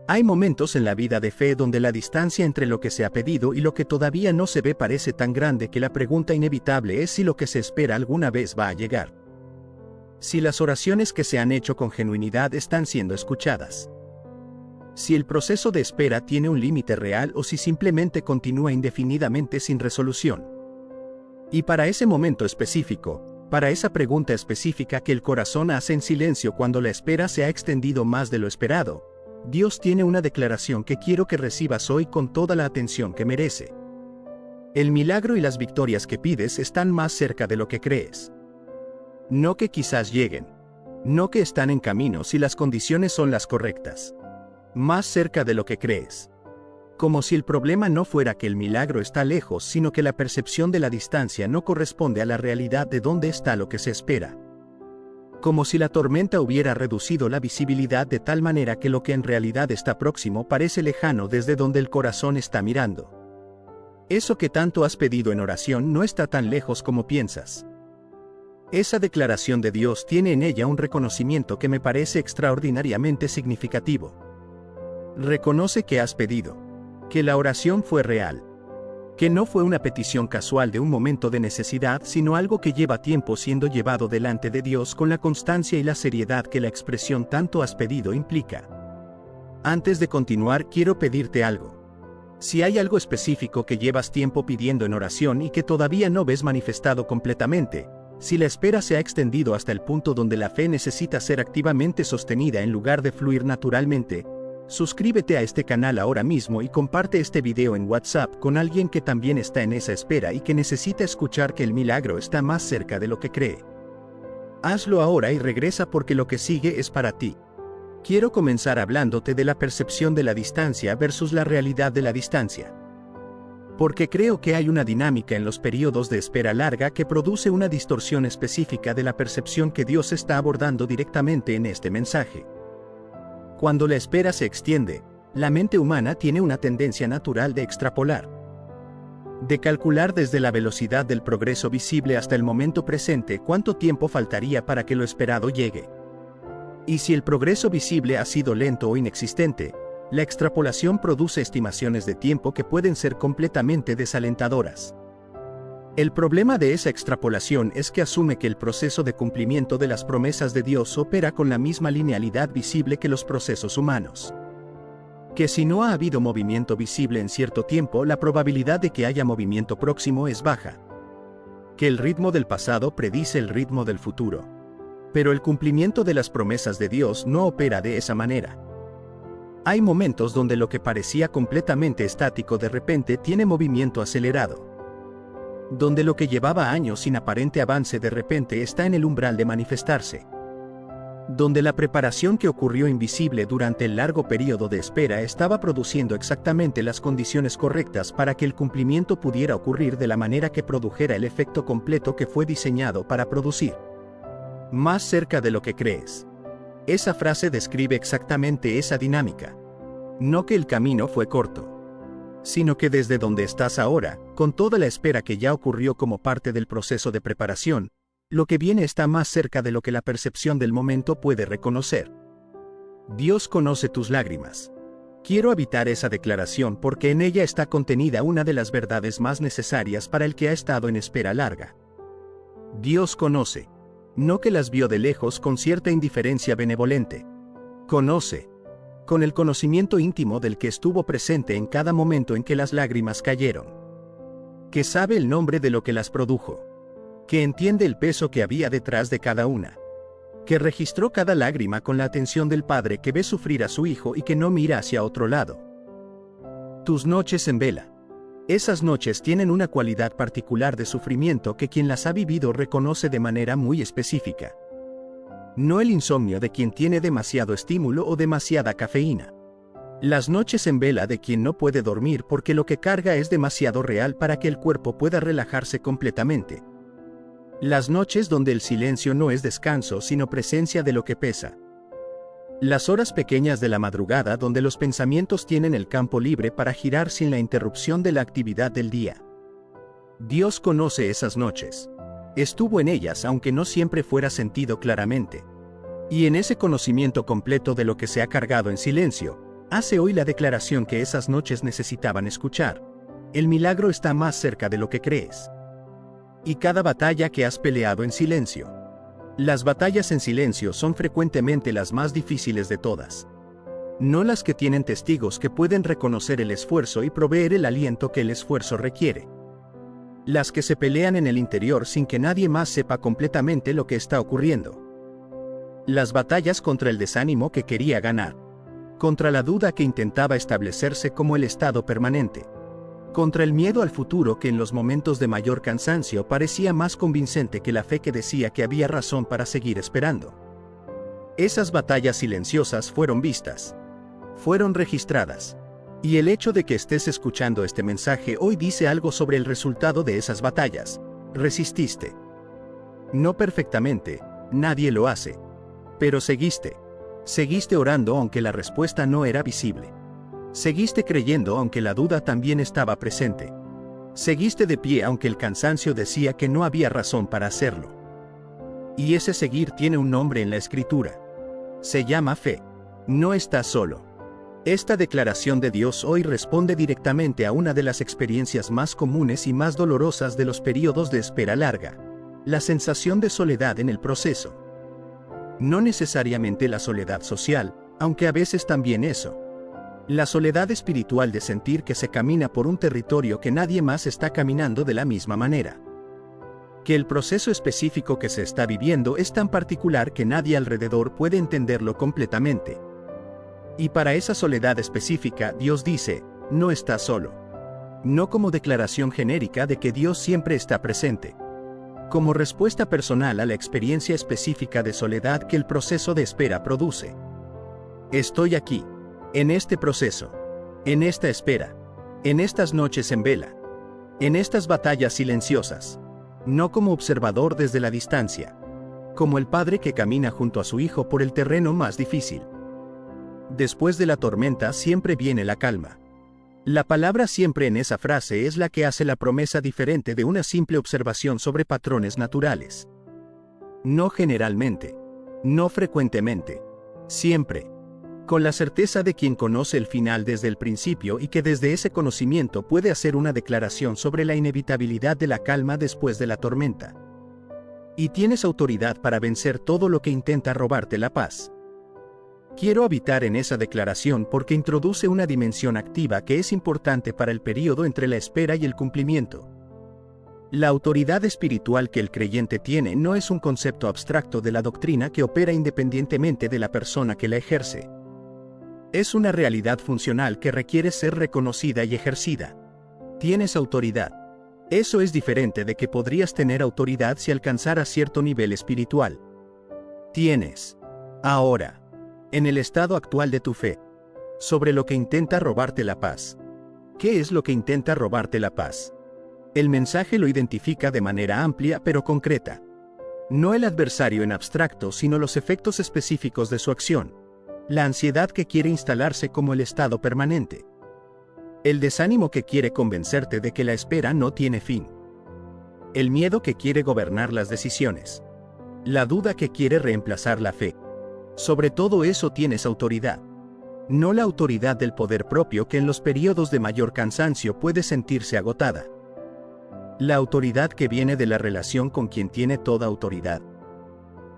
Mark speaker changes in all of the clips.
Speaker 1: Hay momentos en la vida de fe donde la distancia entre lo que se ha pedido y lo que todavía no se ve parece tan grande que la pregunta inevitable es si lo que se espera alguna vez va a llegar. Si las oraciones que se han hecho con genuinidad están siendo escuchadas. Si el proceso de espera tiene un límite real o si simplemente continúa indefinidamente sin resolución. Y para ese momento específico, para esa pregunta específica que el corazón hace en silencio cuando la espera se ha extendido más de lo esperado, Dios tiene una declaración que quiero que recibas hoy con toda la atención que merece. El milagro y las victorias que pides están más cerca de lo que crees. No que quizás lleguen. No que están en camino si las condiciones son las correctas. Más cerca de lo que crees. Como si el problema no fuera que el milagro está lejos, sino que la percepción de la distancia no corresponde a la realidad de dónde está lo que se espera. Como si la tormenta hubiera reducido la visibilidad de tal manera que lo que en realidad está próximo parece lejano desde donde el corazón está mirando. Eso que tanto has pedido en oración no está tan lejos como piensas. Esa declaración de Dios tiene en ella un reconocimiento que me parece extraordinariamente significativo. Reconoce que has pedido, que la oración fue real, que no fue una petición casual de un momento de necesidad, sino algo que lleva tiempo siendo llevado delante de Dios con la constancia y la seriedad que la expresión tanto has pedido implica. Antes de continuar, quiero pedirte algo. Si hay algo específico que llevas tiempo pidiendo en oración y que todavía no ves manifestado completamente, si la espera se ha extendido hasta el punto donde la fe necesita ser activamente sostenida en lugar de fluir naturalmente, suscríbete a este canal ahora mismo y comparte este video en WhatsApp con alguien que también está en esa espera y que necesita escuchar que el milagro está más cerca de lo que cree. Hazlo ahora y regresa porque lo que sigue es para ti. Quiero comenzar hablándote de la percepción de la distancia versus la realidad de la distancia. Porque creo que hay una dinámica en los periodos de espera larga que produce una distorsión específica de la percepción que Dios está abordando directamente en este mensaje. Cuando la espera se extiende, la mente humana tiene una tendencia natural de extrapolar. De calcular desde la velocidad del progreso visible hasta el momento presente cuánto tiempo faltaría para que lo esperado llegue. Y si el progreso visible ha sido lento o inexistente, la extrapolación produce estimaciones de tiempo que pueden ser completamente desalentadoras. El problema de esa extrapolación es que asume que el proceso de cumplimiento de las promesas de Dios opera con la misma linealidad visible que los procesos humanos. Que si no ha habido movimiento visible en cierto tiempo, la probabilidad de que haya movimiento próximo es baja. Que el ritmo del pasado predice el ritmo del futuro. Pero el cumplimiento de las promesas de Dios no opera de esa manera. Hay momentos donde lo que parecía completamente estático de repente tiene movimiento acelerado. Donde lo que llevaba años sin aparente avance de repente está en el umbral de manifestarse. Donde la preparación que ocurrió invisible durante el largo periodo de espera estaba produciendo exactamente las condiciones correctas para que el cumplimiento pudiera ocurrir de la manera que produjera el efecto completo que fue diseñado para producir. Más cerca de lo que crees. Esa frase describe exactamente esa dinámica. No que el camino fue corto, sino que desde donde estás ahora, con toda la espera que ya ocurrió como parte del proceso de preparación, lo que viene está más cerca de lo que la percepción del momento puede reconocer. Dios conoce tus lágrimas. Quiero habitar esa declaración porque en ella está contenida una de las verdades más necesarias para el que ha estado en espera larga. Dios conoce. No que las vio de lejos con cierta indiferencia benevolente. Conoce. Con el conocimiento íntimo del que estuvo presente en cada momento en que las lágrimas cayeron. Que sabe el nombre de lo que las produjo. Que entiende el peso que había detrás de cada una. Que registró cada lágrima con la atención del padre que ve sufrir a su hijo y que no mira hacia otro lado. Tus noches en vela. Esas noches tienen una cualidad particular de sufrimiento que quien las ha vivido reconoce de manera muy específica. No el insomnio de quien tiene demasiado estímulo o demasiada cafeína. Las noches en vela de quien no puede dormir porque lo que carga es demasiado real para que el cuerpo pueda relajarse completamente. Las noches donde el silencio no es descanso sino presencia de lo que pesa. Las horas pequeñas de la madrugada donde los pensamientos tienen el campo libre para girar sin la interrupción de la actividad del día. Dios conoce esas noches. Estuvo en ellas aunque no siempre fuera sentido claramente. Y en ese conocimiento completo de lo que se ha cargado en silencio, Hace hoy la declaración que esas noches necesitaban escuchar. El milagro está más cerca de lo que crees. Y cada batalla que has peleado en silencio. Las batallas en silencio son frecuentemente las más difíciles de todas. No las que tienen testigos que pueden reconocer el esfuerzo y proveer el aliento que el esfuerzo requiere. Las que se pelean en el interior sin que nadie más sepa completamente lo que está ocurriendo. Las batallas contra el desánimo que quería ganar. Contra la duda que intentaba establecerse como el estado permanente. Contra el miedo al futuro que en los momentos de mayor cansancio parecía más convincente que la fe que decía que había razón para seguir esperando. Esas batallas silenciosas fueron vistas. Fueron registradas. Y el hecho de que estés escuchando este mensaje hoy dice algo sobre el resultado de esas batallas. Resististe. No perfectamente, nadie lo hace. Pero seguiste. Seguiste orando aunque la respuesta no era visible. Seguiste creyendo aunque la duda también estaba presente. Seguiste de pie aunque el cansancio decía que no había razón para hacerlo. Y ese seguir tiene un nombre en la Escritura. Se llama fe. No estás solo. Esta declaración de Dios hoy responde directamente a una de las experiencias más comunes y más dolorosas de los periodos de espera larga. La sensación de soledad en el proceso. No necesariamente la soledad social, aunque a veces también eso. La soledad espiritual de sentir que se camina por un territorio que nadie más está caminando de la misma manera. Que el proceso específico que se está viviendo es tan particular que nadie alrededor puede entenderlo completamente. Y para esa soledad específica, Dios dice, no estás solo. No como declaración genérica de que Dios siempre está presente. Como respuesta personal a la experiencia específica de soledad que el proceso de espera produce. Estoy aquí. En este proceso. En esta espera. En estas noches en vela. En estas batallas silenciosas. No como observador desde la distancia. Como el padre que camina junto a su hijo por el terreno más difícil. Después de la tormenta siempre viene la calma. La palabra siempre en esa frase es la que hace la promesa diferente de una simple observación sobre patrones naturales. No generalmente. No frecuentemente. Siempre. Con la certeza de quien conoce el final desde el principio y que desde ese conocimiento puede hacer una declaración sobre la inevitabilidad de la calma después de la tormenta. Y tienes autoridad para vencer todo lo que intenta robarte la paz. Quiero habitar en esa declaración porque introduce una dimensión activa que es importante para el periodo entre la espera y el cumplimiento. La autoridad espiritual que el creyente tiene no es un concepto abstracto de la doctrina que opera independientemente de la persona que la ejerce. Es una realidad funcional que requiere ser reconocida y ejercida. Tienes autoridad. Eso es diferente de que podrías tener autoridad si alcanzaras cierto nivel espiritual. Tienes. Ahora. En el estado actual de tu fe. Sobre lo que intenta robarte la paz. ¿Qué es lo que intenta robarte la paz? El mensaje lo identifica de manera amplia pero concreta. No el adversario en abstracto, sino los efectos específicos de su acción. La ansiedad que quiere instalarse como el estado permanente. El desánimo que quiere convencerte de que la espera no tiene fin. El miedo que quiere gobernar las decisiones. La duda que quiere reemplazar la fe. Sobre todo eso tienes autoridad. No la autoridad del poder propio que en los periodos de mayor cansancio puede sentirse agotada. La autoridad que viene de la relación con quien tiene toda autoridad.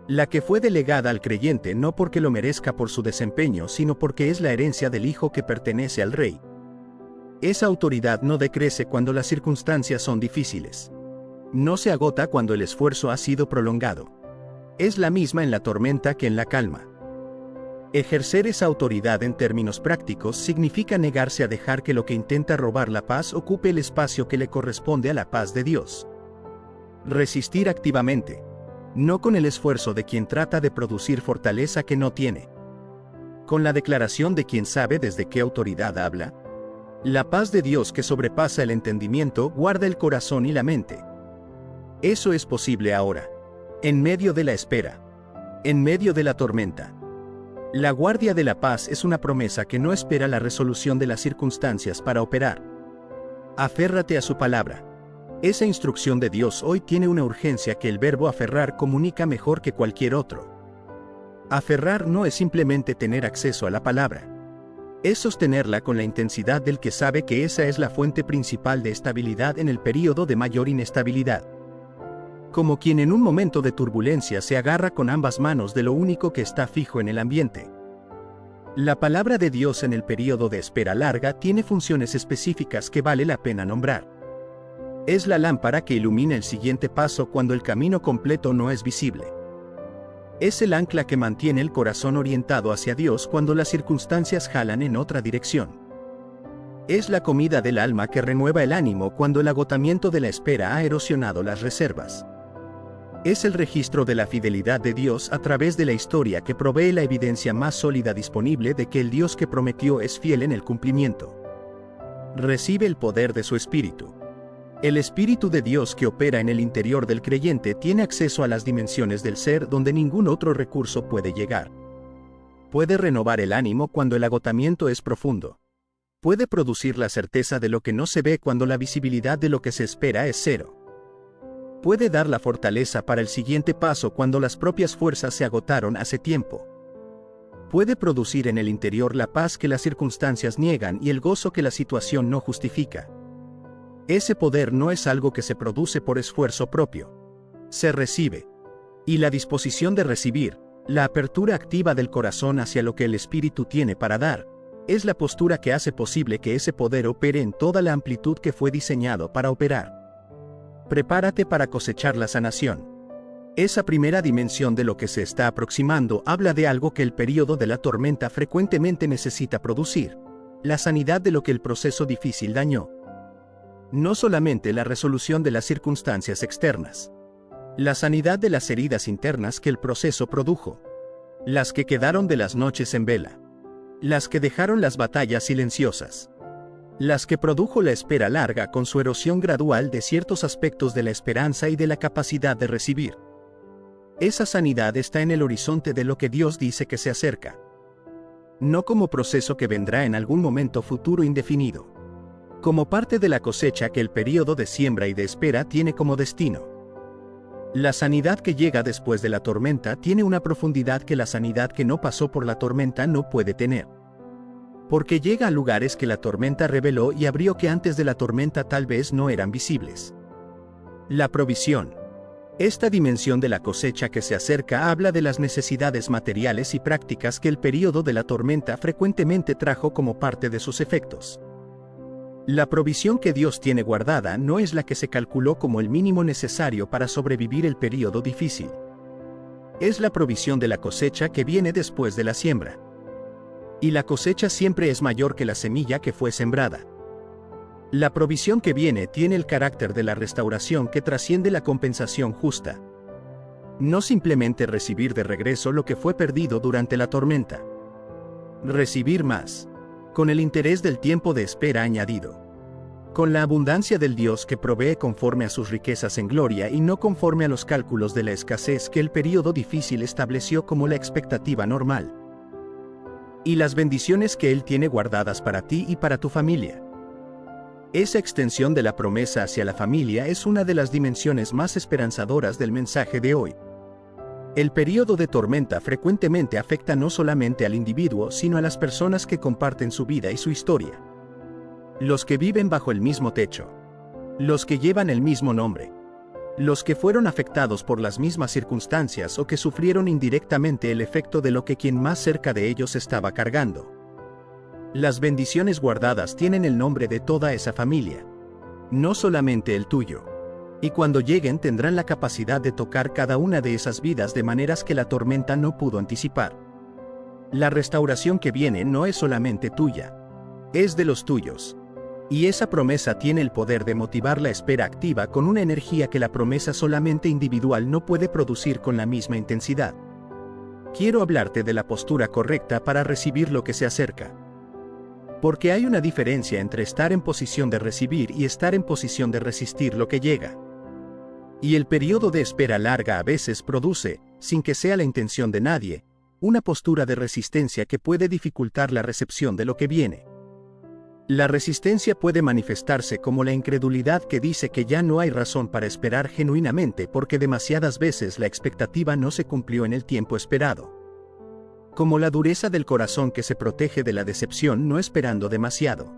Speaker 1: La que fue delegada al creyente no porque lo merezca por su desempeño, sino porque es la herencia del Hijo que pertenece al Rey. Esa autoridad no decrece cuando las circunstancias son difíciles. No se agota cuando el esfuerzo ha sido prolongado. Es la misma en la tormenta que en la calma. Ejercer esa autoridad en términos prácticos significa negarse a dejar que lo que intenta robar la paz ocupe el espacio que le corresponde a la paz de Dios. Resistir activamente. No con el esfuerzo de quien trata de producir fortaleza que no tiene. Con la declaración de quien sabe desde qué autoridad habla. La paz de Dios que sobrepasa el entendimiento guarda el corazón y la mente. Eso es posible ahora. En medio de la espera. En medio de la tormenta. La guardia de la paz es una promesa que no espera la resolución de las circunstancias para operar. Aférrate a su palabra. Esa instrucción de Dios hoy tiene una urgencia que el verbo aferrar comunica mejor que cualquier otro. Aferrar no es simplemente tener acceso a la palabra. Es sostenerla con la intensidad del que sabe que esa es la fuente principal de estabilidad en el período de mayor inestabilidad. Como quien en un momento de turbulencia se agarra con ambas manos de lo único que está fijo en el ambiente. La palabra de Dios en el período de espera larga tiene funciones específicas que vale la pena nombrar. Es la lámpara que ilumina el siguiente paso cuando el camino completo no es visible. Es el ancla que mantiene el corazón orientado hacia Dios cuando las circunstancias jalan en otra dirección. Es la comida del alma que renueva el ánimo cuando el agotamiento de la espera ha erosionado las reservas. Es el registro de la fidelidad de Dios a través de la historia que provee la evidencia más sólida disponible de que el Dios que prometió es fiel en el cumplimiento. Recibe el poder de su Espíritu. El Espíritu de Dios que opera en el interior del creyente tiene acceso a las dimensiones del ser donde ningún otro recurso puede llegar. Puede renovar el ánimo cuando el agotamiento es profundo. Puede producir la certeza de lo que no se ve cuando la visibilidad de lo que se espera es cero. Puede dar la fortaleza para el siguiente paso cuando las propias fuerzas se agotaron hace tiempo. Puede producir en el interior la paz que las circunstancias niegan y el gozo que la situación no justifica. Ese poder no es algo que se produce por esfuerzo propio. Se recibe. Y la disposición de recibir, la apertura activa del corazón hacia lo que el Espíritu tiene para dar, es la postura que hace posible que ese poder opere en toda la amplitud que fue diseñado para operar. Prepárate para cosechar la sanación. Esa primera dimensión de lo que se está aproximando habla de algo que el período de la tormenta frecuentemente necesita producir: la sanidad de lo que el proceso difícil dañó. No solamente la resolución de las circunstancias externas. La sanidad de las heridas internas que el proceso produjo. Las que quedaron de las noches en vela. Las que dejaron las batallas silenciosas. Las que produjo la espera larga con su erosión gradual de ciertos aspectos de la esperanza y de la capacidad de recibir. Esa sanidad está en el horizonte de lo que Dios dice que se acerca. No como proceso que vendrá en algún momento futuro indefinido. Como parte de la cosecha que el período de siembra y de espera tiene como destino. La sanidad que llega después de la tormenta tiene una profundidad que la sanidad que no pasó por la tormenta no puede tener. Porque llega a lugares que la tormenta reveló y abrió que antes de la tormenta tal vez no eran visibles. La provisión. Esta dimensión de la cosecha que se acerca habla de las necesidades materiales y prácticas que el período de la tormenta frecuentemente trajo como parte de sus efectos. La provisión que Dios tiene guardada no es la que se calculó como el mínimo necesario para sobrevivir el período difícil. Es la provisión de la cosecha que viene después de la siembra. Y la cosecha siempre es mayor que la semilla que fue sembrada. La provisión que viene tiene el carácter de la restauración que trasciende la compensación justa. No simplemente recibir de regreso lo que fue perdido durante la tormenta. Recibir más. Con el interés del tiempo de espera añadido. Con la abundancia del Dios que provee conforme a sus riquezas en gloria y no conforme a los cálculos de la escasez que el período difícil estableció como la expectativa normal. Y las bendiciones que Él tiene guardadas para ti y para tu familia. Esa extensión de la promesa hacia la familia es una de las dimensiones más esperanzadoras del mensaje de hoy. El período de tormenta frecuentemente afecta no solamente al individuo, sino a las personas que comparten su vida y su historia. Los que viven bajo el mismo techo. Los que llevan el mismo nombre. Los que fueron afectados por las mismas circunstancias o que sufrieron indirectamente el efecto de lo que quien más cerca de ellos estaba cargando. Las bendiciones guardadas tienen el nombre de toda esa familia. No solamente el tuyo. Y cuando lleguen tendrán la capacidad de tocar cada una de esas vidas de maneras que la tormenta no pudo anticipar. La restauración que viene no es solamente tuya. Es de los tuyos. Y esa promesa tiene el poder de motivar la espera activa con una energía que la promesa solamente individual no puede producir con la misma intensidad. Quiero hablarte de la postura correcta para recibir lo que se acerca. Porque hay una diferencia entre estar en posición de recibir y estar en posición de resistir lo que llega. Y el periodo de espera larga a veces produce, sin que sea la intención de nadie, una postura de resistencia que puede dificultar la recepción de lo que viene. La resistencia puede manifestarse como la incredulidad que dice que ya no hay razón para esperar genuinamente porque demasiadas veces la expectativa no se cumplió en el tiempo esperado. Como la dureza del corazón que se protege de la decepción no esperando demasiado.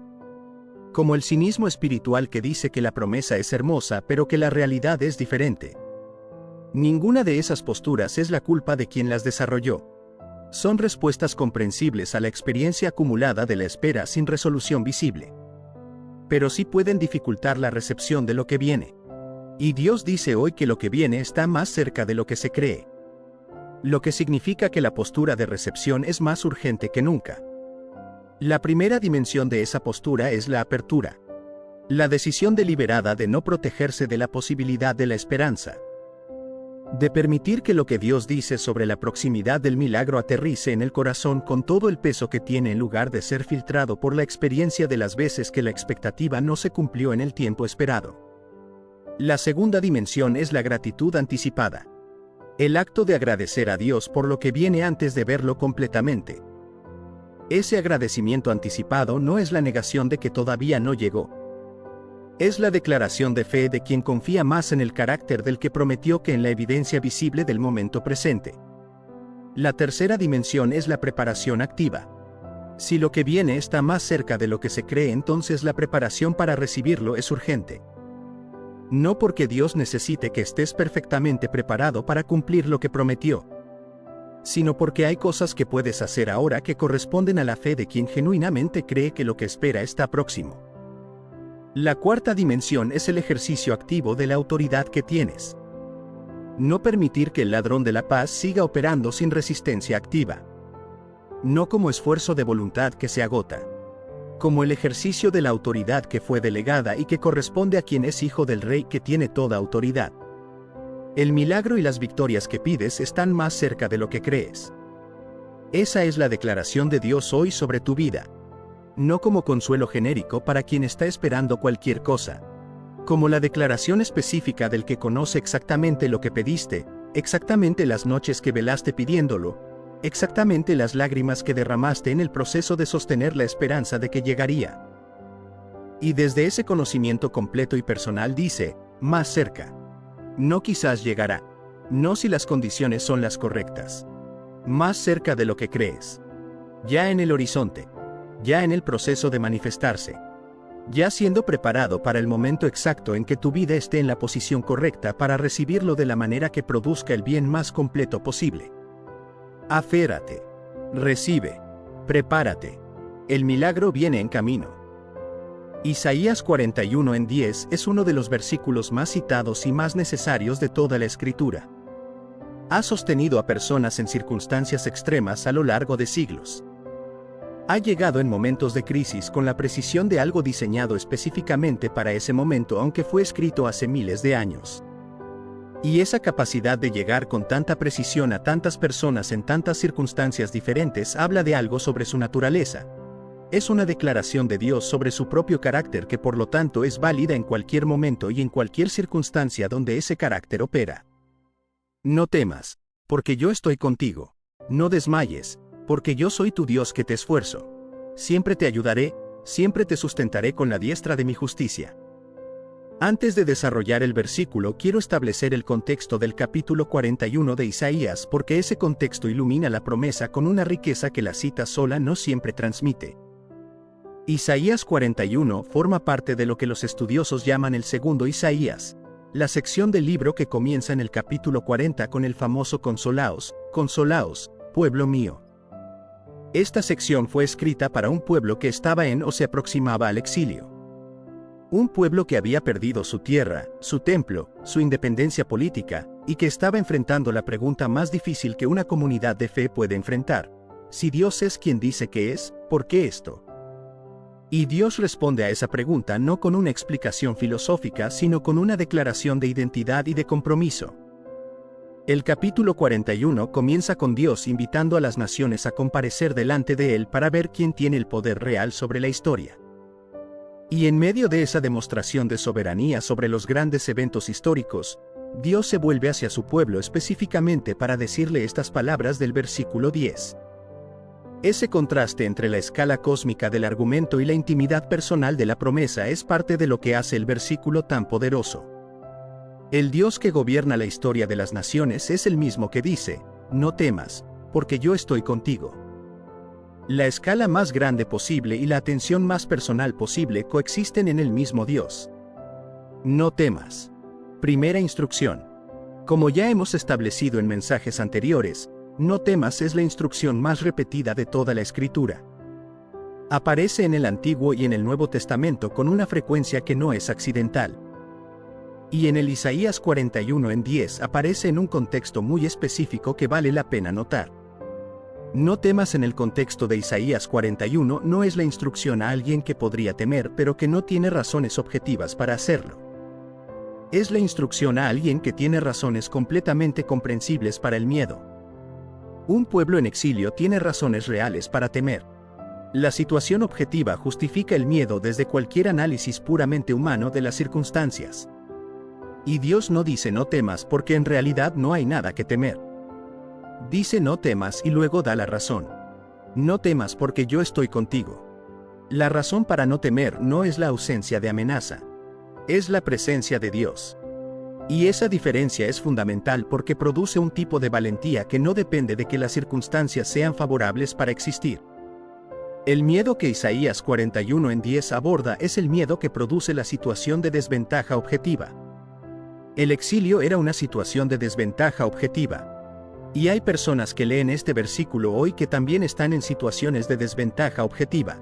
Speaker 1: Como el cinismo espiritual que dice que la promesa es hermosa pero que la realidad es diferente. Ninguna de esas posturas es la culpa de quien las desarrolló. Son respuestas comprensibles a la experiencia acumulada de la espera sin resolución visible. Pero sí pueden dificultar la recepción de lo que viene. Y Dios dice hoy que lo que viene está más cerca de lo que se cree. Lo que significa que la postura de recepción es más urgente que nunca. La primera dimensión de esa postura es la apertura. La decisión deliberada de no protegerse de la posibilidad de la esperanza. De permitir que lo que Dios dice sobre la proximidad del milagro aterrice en el corazón con todo el peso que tiene en lugar de ser filtrado por la experiencia de las veces que la expectativa no se cumplió en el tiempo esperado. La segunda dimensión es la gratitud anticipada. El acto de agradecer a Dios por lo que viene antes de verlo completamente. Ese agradecimiento anticipado no es la negación de que todavía no llegó. Es la declaración de fe de quien confía más en el carácter del que prometió que en la evidencia visible del momento presente. La tercera dimensión es la preparación activa. Si lo que viene está más cerca de lo que se cree, entonces la preparación para recibirlo es urgente. No porque Dios necesite que estés perfectamente preparado para cumplir lo que prometió, sino porque hay cosas que puedes hacer ahora que corresponden a la fe de quien genuinamente cree que lo que espera está próximo. La cuarta dimensión es el ejercicio activo de la autoridad que tienes. No permitir que el ladrón de la paz siga operando sin resistencia activa. No como esfuerzo de voluntad que se agota. Como el ejercicio de la autoridad que fue delegada y que corresponde a quien es hijo del rey que tiene toda autoridad. El milagro y las victorias que pides están más cerca de lo que crees. Esa es la declaración de Dios hoy sobre tu vida. No como consuelo genérico para quien está esperando cualquier cosa. Como la declaración específica del que conoce exactamente lo que pediste, exactamente las noches que velaste pidiéndolo, exactamente las lágrimas que derramaste en el proceso de sostener la esperanza de que llegaría. Y desde ese conocimiento completo y personal dice, más cerca. No quizás llegará. No si las condiciones son las correctas. Más cerca de lo que crees. Ya en el horizonte. Ya en el proceso de manifestarse. Ya siendo preparado para el momento exacto en que tu vida esté en la posición correcta para recibirlo de la manera que produzca el bien más completo posible. Aférrate. Recibe. Prepárate. El milagro viene en camino. Isaías 41:10 es uno de los versículos más citados y más necesarios de toda la Escritura. Ha sostenido a personas en circunstancias extremas a lo largo de siglos. Ha llegado en momentos de crisis con la precisión de algo diseñado específicamente para ese momento, aunque fue escrito hace miles de años. Y esa capacidad de llegar con tanta precisión a tantas personas en tantas circunstancias diferentes habla de algo sobre su naturaleza. Es una declaración de Dios sobre su propio carácter que por lo tanto es válida en cualquier momento y en cualquier circunstancia donde ese carácter opera. No temas, porque yo estoy contigo. No desmayes, porque yo soy tu Dios que te esfuerzo. Siempre te ayudaré, siempre te sustentaré con la diestra de mi justicia. Antes de desarrollar el versículo, quiero establecer el contexto del capítulo 41 de Isaías, porque ese contexto ilumina la promesa con una riqueza que la cita sola no siempre transmite. Isaías 41 forma parte de lo que los estudiosos llaman el segundo Isaías, la sección del libro que comienza en el capítulo 40 con el famoso Consolaos, consolaos, pueblo mío. Esta sección fue escrita para un pueblo que estaba en o se aproximaba al exilio. Un pueblo que había perdido su tierra, su templo, su independencia política, y que estaba enfrentando la pregunta más difícil que una comunidad de fe puede enfrentar. Si Dios es quien dice que es, ¿por qué esto? Y Dios responde a esa pregunta no con una explicación filosófica, sino con una declaración de identidad y de compromiso. El capítulo 41 comienza con Dios invitando a las naciones a comparecer delante de Él para ver quién tiene el poder real sobre la historia. Y en medio de esa demostración de soberanía sobre los grandes eventos históricos, Dios se vuelve hacia su pueblo específicamente para decirle estas palabras del versículo 10. Ese contraste entre la escala cósmica del argumento y la intimidad personal de la promesa es parte de lo que hace el versículo tan poderoso. El Dios que gobierna la historia de las naciones es el mismo que dice, no temas, porque yo estoy contigo. La escala más grande posible y la atención más personal posible coexisten en el mismo Dios. No temas. Primera instrucción. Como ya hemos establecido en mensajes anteriores, no temas es la instrucción más repetida de toda la Escritura. Aparece en el Antiguo y en el Nuevo Testamento con una frecuencia que no es accidental. Y en el Isaías 41:10 aparece en un contexto muy específico que vale la pena notar. No temas en el contexto de Isaías 41 no es la instrucción a alguien que podría temer pero que no tiene razones objetivas para hacerlo. Es la instrucción a alguien que tiene razones completamente comprensibles para el miedo. Un pueblo en exilio tiene razones reales para temer. La situación objetiva justifica el miedo desde cualquier análisis puramente humano de las circunstancias. Y Dios no dice no temas porque en realidad no hay nada que temer. Dice no temas y luego da la razón. No temas porque yo estoy contigo. La razón para no temer no es la ausencia de amenaza. Es la presencia de Dios. Y esa diferencia es fundamental porque produce un tipo de valentía que no depende de que las circunstancias sean favorables para existir. El miedo que Isaías 41:10 aborda es el miedo que produce la situación de desventaja objetiva. El exilio era una situación de desventaja objetiva. Y hay personas que leen este versículo hoy que también están en situaciones de desventaja objetiva,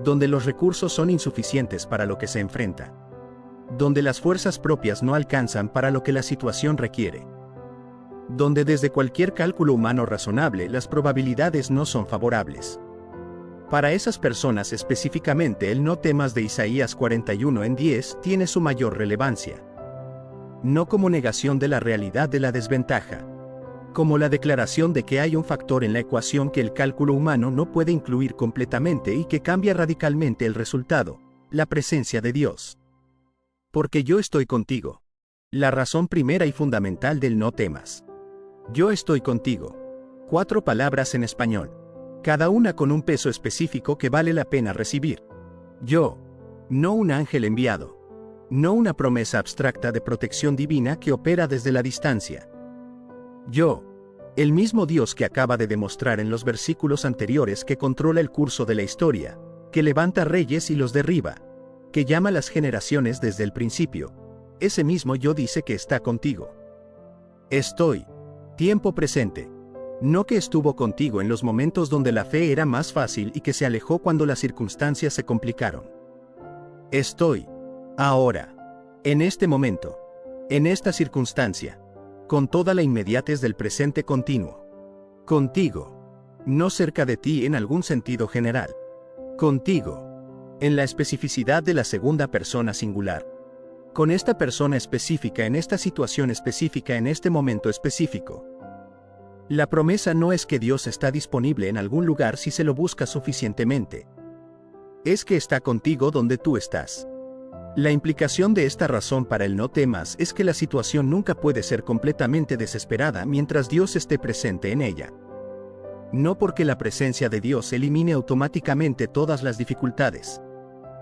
Speaker 1: donde los recursos son insuficientes para lo que se enfrenta, donde las fuerzas propias no alcanzan para lo que la situación requiere, donde desde cualquier cálculo humano razonable las probabilidades no son favorables. Para esas personas específicamente el no temas de Isaías 41:10 tiene su mayor relevancia. No como negación de la realidad de la desventaja, como la declaración de que hay un factor en la ecuación que el cálculo humano no puede incluir completamente y que cambia radicalmente el resultado, la presencia de Dios. Porque yo estoy contigo. La razón primera y fundamental del no temas. Yo estoy contigo. 4 palabras en español. Cada una con un peso específico que vale la pena recibir. Yo. No un ángel enviado. No una promesa abstracta de protección divina que opera desde la distancia. Yo. El mismo Dios que acaba de demostrar en los versículos anteriores que controla el curso de la historia, que levanta reyes y los derriba, que llama a las generaciones desde el principio. Ese mismo yo dice que está contigo. Estoy. Tiempo presente. No que estuvo contigo en los momentos donde la fe era más fácil y que se alejó cuando las circunstancias se complicaron. Estoy. Ahora. En este momento. En esta circunstancia. Con toda la inmediatez del presente continuo. Contigo. No cerca de ti en algún sentido general. Contigo. En la especificidad de la segunda persona singular. Con esta persona específica en esta situación específica en este momento específico. La promesa no es que Dios está disponible en algún lugar si se lo busca suficientemente. Es que está contigo donde tú estás. La implicación de esta razón para el no temas es que la situación nunca puede ser completamente desesperada mientras Dios esté presente en ella. No porque la presencia de Dios elimine automáticamente todas las dificultades,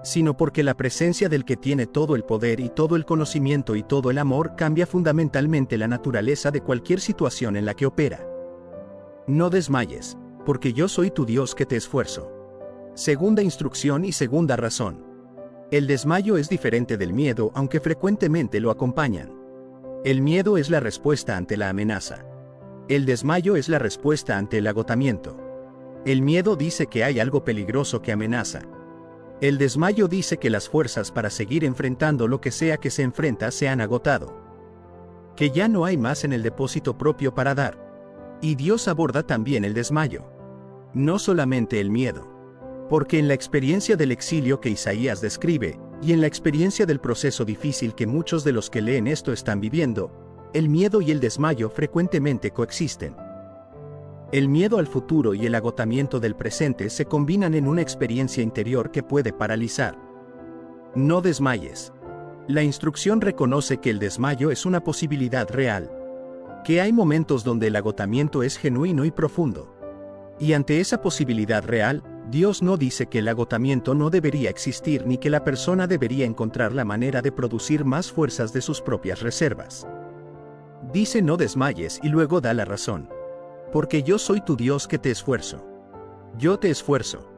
Speaker 1: sino porque la presencia del que tiene todo el poder y todo el conocimiento y todo el amor cambia fundamentalmente la naturaleza de cualquier situación en la que opera. No desmayes, porque yo soy tu Dios que te esfuerzo. Segunda instrucción y segunda razón. El desmayo es diferente del miedo, aunque frecuentemente lo acompañan. El miedo es la respuesta ante la amenaza. El desmayo es la respuesta ante el agotamiento. El miedo dice que hay algo peligroso que amenaza. El desmayo dice que las fuerzas para seguir enfrentando lo que sea que se enfrenta se han agotado. Que ya no hay más en el depósito propio para dar. Y Dios aborda también el desmayo. No solamente el miedo. Porque en la experiencia del exilio que Isaías describe, y en la experiencia del proceso difícil que muchos de los que leen esto están viviendo, el miedo y el desmayo frecuentemente coexisten. El miedo al futuro y el agotamiento del presente se combinan en una experiencia interior que puede paralizar. No desmayes. La instrucción reconoce que el desmayo es una posibilidad real. Que hay momentos donde el agotamiento es genuino y profundo. Y ante esa posibilidad real, Dios no dice que el agotamiento no debería existir ni que la persona debería encontrar la manera de producir más fuerzas de sus propias reservas. Dice no desmayes y luego da la razón. Porque yo soy tu Dios que te esfuerzo. Yo te esfuerzo.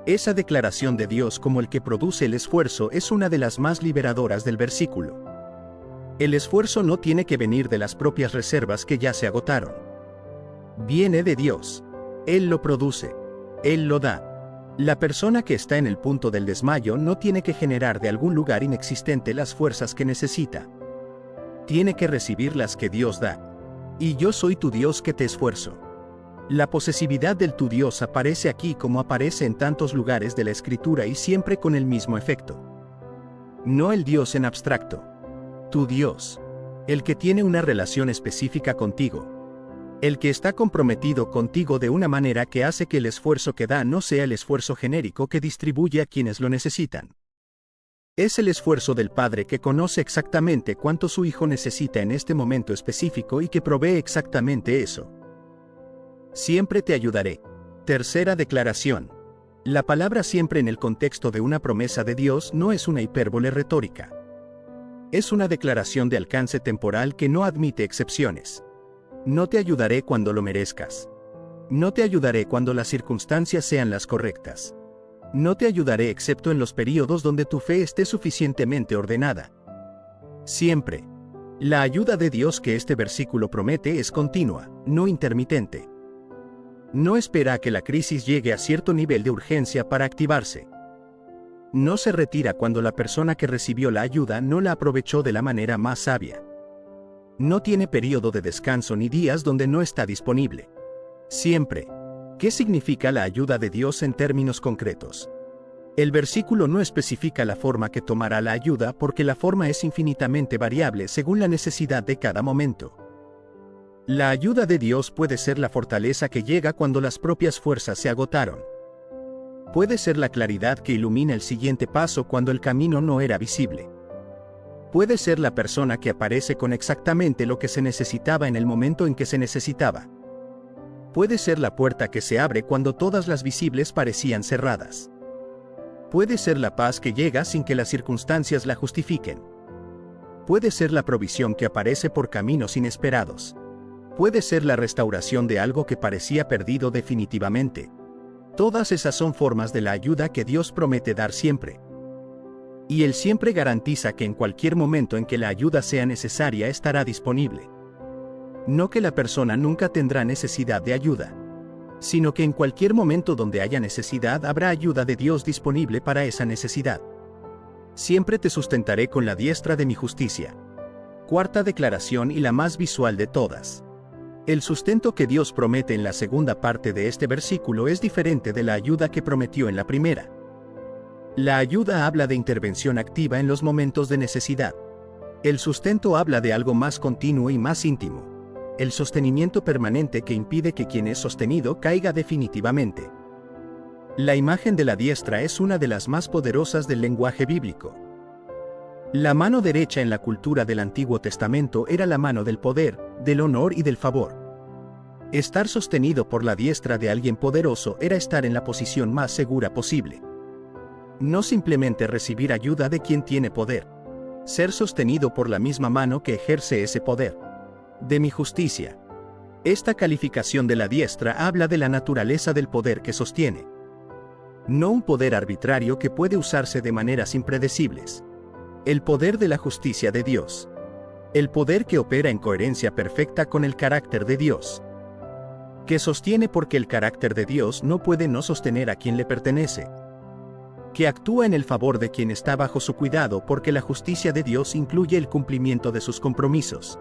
Speaker 1: Esa declaración de Dios como el que produce el esfuerzo es una de las más liberadoras del versículo. El esfuerzo no tiene que venir de las propias reservas que ya se agotaron. Viene de Dios. Él lo produce. Él lo da. La persona que está en el punto del desmayo no tiene que generar de algún lugar inexistente las fuerzas que necesita. Tiene que recibir las que Dios da. Y yo soy tu Dios que te esfuerzo. La posesividad del tu Dios aparece aquí como aparece en tantos lugares de la Escritura y siempre con el mismo efecto. No el Dios en abstracto. Tu Dios. El que tiene una relación específica contigo. El que está comprometido contigo de una manera que hace que el esfuerzo que da no sea el esfuerzo genérico que distribuye a quienes lo necesitan. Es el esfuerzo del Padre que conoce exactamente cuánto su Hijo necesita en este momento específico y que provee exactamente eso. Siempre te ayudaré. Tercera declaración. La palabra siempre en el contexto de una promesa de Dios no es una hipérbole retórica. Es una declaración de alcance temporal que no admite excepciones. No te ayudaré cuando lo merezcas. No te ayudaré cuando las circunstancias sean las correctas. No te ayudaré excepto en los períodos donde tu fe esté suficientemente ordenada. Siempre. La ayuda de Dios que este versículo promete es continua, no intermitente. No espera a que la crisis llegue a cierto nivel de urgencia para activarse. No se retira cuando la persona que recibió la ayuda no la aprovechó de la manera más sabia. No tiene periodo de descanso ni días donde no está disponible. Siempre. ¿Qué significa la ayuda de Dios en términos concretos? El versículo no especifica la forma que tomará la ayuda porque la forma es infinitamente variable según la necesidad de cada momento. La ayuda de Dios puede ser la fortaleza que llega cuando las propias fuerzas se agotaron. Puede ser la claridad que ilumina el siguiente paso cuando el camino no era visible. Puede ser la persona que aparece con exactamente lo que se necesitaba en el momento en que se necesitaba. Puede ser la puerta que se abre cuando todas las visibles parecían cerradas. Puede ser la paz que llega sin que las circunstancias la justifiquen. Puede ser la provisión que aparece por caminos inesperados. Puede ser la restauración de algo que parecía perdido definitivamente. Todas esas son formas de la ayuda que Dios promete dar siempre. Y Él siempre garantiza que en cualquier momento en que la ayuda sea necesaria estará disponible. No que la persona nunca tendrá necesidad de ayuda, sino que en cualquier momento donde haya necesidad habrá ayuda de Dios disponible para esa necesidad. Siempre te sustentaré con la diestra de mi justicia. Cuarta declaración y la más visual de todas. El sustento que Dios promete en la segunda parte de este versículo es diferente de la ayuda que prometió en la primera. La ayuda habla de intervención activa en los momentos de necesidad. El sustento habla de algo más continuo y más íntimo. El sostenimiento permanente que impide que quien es sostenido caiga definitivamente. La imagen de la diestra es una de las más poderosas del lenguaje bíblico. La mano derecha en la cultura del Antiguo Testamento era la mano del poder, del honor y del favor. Estar sostenido por la diestra de alguien poderoso era estar en la posición más segura posible. No simplemente recibir ayuda de quien tiene poder. Ser sostenido por la misma mano que ejerce ese poder. De mi justicia. Esta calificación de la diestra habla de la naturaleza del poder que sostiene. No un poder arbitrario que puede usarse de maneras impredecibles. El poder de la justicia de Dios. El poder que opera en coherencia perfecta con el carácter de Dios. Que sostiene porque el carácter de Dios no puede no sostener a quien le pertenece. Que actúa en el favor de quien está bajo su cuidado porque la justicia de Dios incluye el cumplimiento de sus compromisos.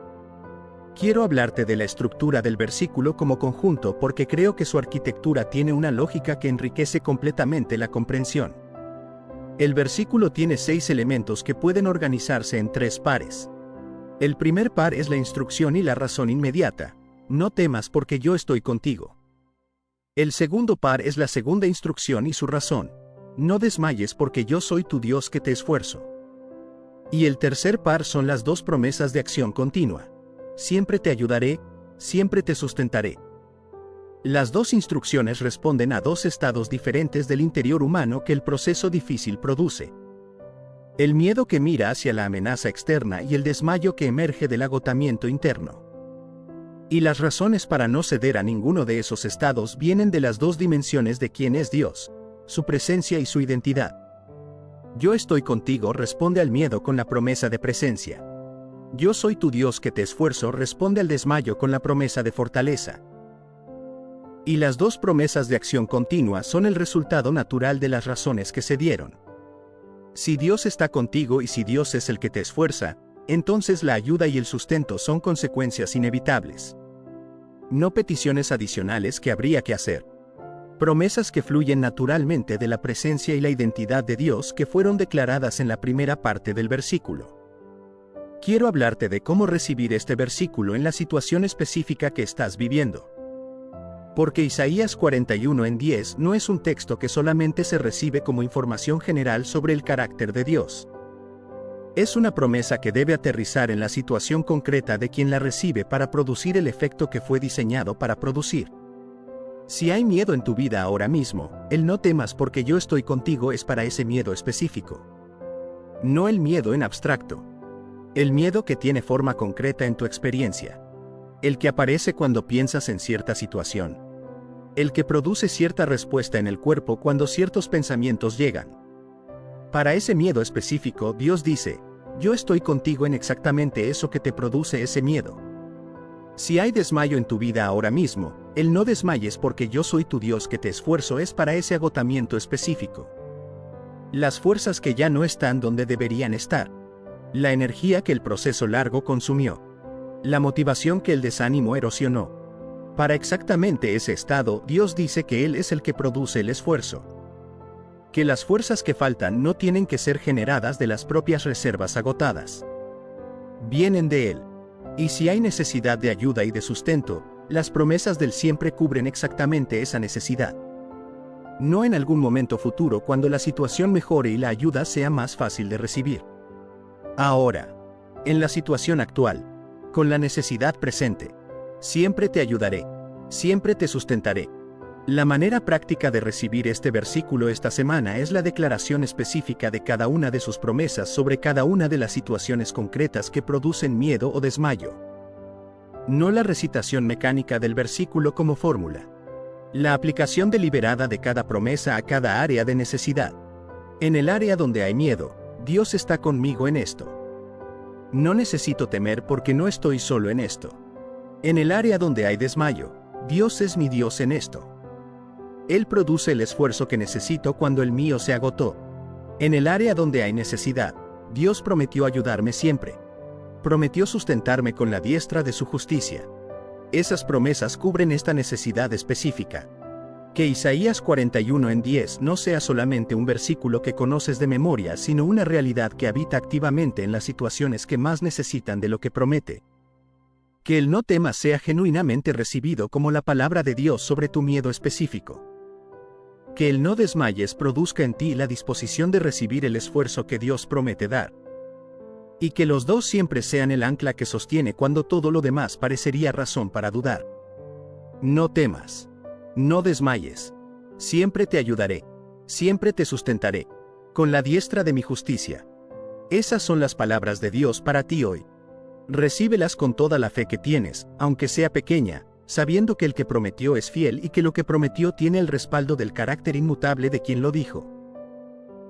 Speaker 1: Quiero hablarte de la estructura del versículo como conjunto porque creo que su arquitectura tiene una lógica que enriquece completamente la comprensión. El versículo tiene 6 elementos que pueden organizarse en 3 pares. El primer par es la instrucción y la razón inmediata. No temas porque yo estoy contigo. El segundo par es la segunda instrucción y su razón. No desmayes porque yo soy tu Dios que te esfuerzo. Y el tercer par son las 2 promesas de acción continua. Siempre te ayudaré, siempre te sustentaré. Las 2 instrucciones responden a 2 estados diferentes del interior humano que el proceso difícil produce. El miedo que mira hacia la amenaza externa y el desmayo que emerge del agotamiento interno. Y las razones para no ceder a ninguno de esos estados vienen de las dos dimensiones de quién es Dios, su presencia y su identidad. Yo estoy contigo responde al miedo con la promesa de presencia. Yo soy tu Dios que te esfuerzo responde al desmayo con la promesa de fortaleza. Y las dos promesas de acción continua son el resultado natural de las razones que se dieron. Si Dios está contigo y si Dios es el que te esfuerza, entonces la ayuda y el sustento son consecuencias inevitables. No peticiones adicionales que habría que hacer. Promesas que fluyen naturalmente de la presencia y la identidad de Dios que fueron declaradas en la primera parte del versículo. Quiero hablarte de cómo recibir este versículo en la situación específica que estás viviendo. Porque Isaías 41:10 no es un texto que solamente se recibe como información general sobre el carácter de Dios. Es una promesa que debe aterrizar en la situación concreta de quien la recibe para producir el efecto que fue diseñado para producir. Si hay miedo en tu vida ahora mismo, el no temas porque yo estoy contigo es para ese miedo específico. No el miedo en abstracto. El miedo que tiene forma concreta en tu experiencia. El que aparece cuando piensas en cierta situación. El que produce cierta respuesta en el cuerpo cuando ciertos pensamientos llegan. Para ese miedo específico, Dios dice, yo estoy contigo en exactamente eso que te produce ese miedo. Si hay desmayo en tu vida ahora mismo, el no desmayes porque yo soy tu Dios que te esfuerzo es para ese agotamiento específico. Las fuerzas que ya no están donde deberían estar. La energía que el proceso largo consumió. La motivación que el desánimo erosionó. Para exactamente ese estado, Dios dice que Él es el que produce el esfuerzo. Que las fuerzas que faltan no tienen que ser generadas de las propias reservas agotadas. Vienen de Él. Y si hay necesidad de ayuda y de sustento, las promesas del siempre cubren exactamente esa necesidad. No en algún momento futuro cuando la situación mejore y la ayuda sea más fácil de recibir. Ahora, en la situación actual, con la necesidad presente, siempre te ayudaré, siempre te sustentaré. La manera práctica de recibir este versículo esta semana es la declaración específica de cada una de sus promesas sobre cada una de las situaciones concretas que producen miedo o desmayo. No la recitación mecánica del versículo como fórmula. La aplicación deliberada de cada promesa a cada área de necesidad. En el área donde hay miedo, Dios está conmigo en esto. No necesito temer porque no estoy solo en esto. En el área donde hay desmayo, Dios es mi Dios en esto. Él produce el esfuerzo que necesito cuando el mío se agotó. En el área donde hay necesidad, Dios prometió ayudarme siempre. Prometió sustentarme con la diestra de su justicia. Esas promesas cubren esta necesidad específica. Que Isaías 41:10 no sea solamente un versículo que conoces de memoria, sino una realidad que habita activamente en las situaciones que más necesitan de lo que promete. Que el no temas sea genuinamente recibido como la palabra de Dios sobre tu miedo específico. Que el no desmayes produzca en ti la disposición de recibir el esfuerzo que Dios promete dar. Y que los dos siempre sean el ancla que sostiene cuando todo lo demás parecería razón para dudar. No temas. No desmayes. Siempre te ayudaré. Siempre te sustentaré. Con la diestra de mi justicia. Esas son las palabras de Dios para ti hoy. Recíbelas con toda la fe que tienes, aunque sea pequeña, sabiendo que el que prometió es fiel y que lo que prometió tiene el respaldo del carácter inmutable de quien lo dijo.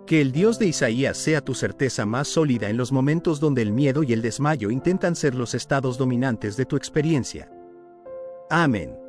Speaker 1: Que el Dios de Isaías sea tu certeza más sólida en los momentos donde el miedo y el desmayo intentan ser los estados dominantes de tu experiencia. Amén.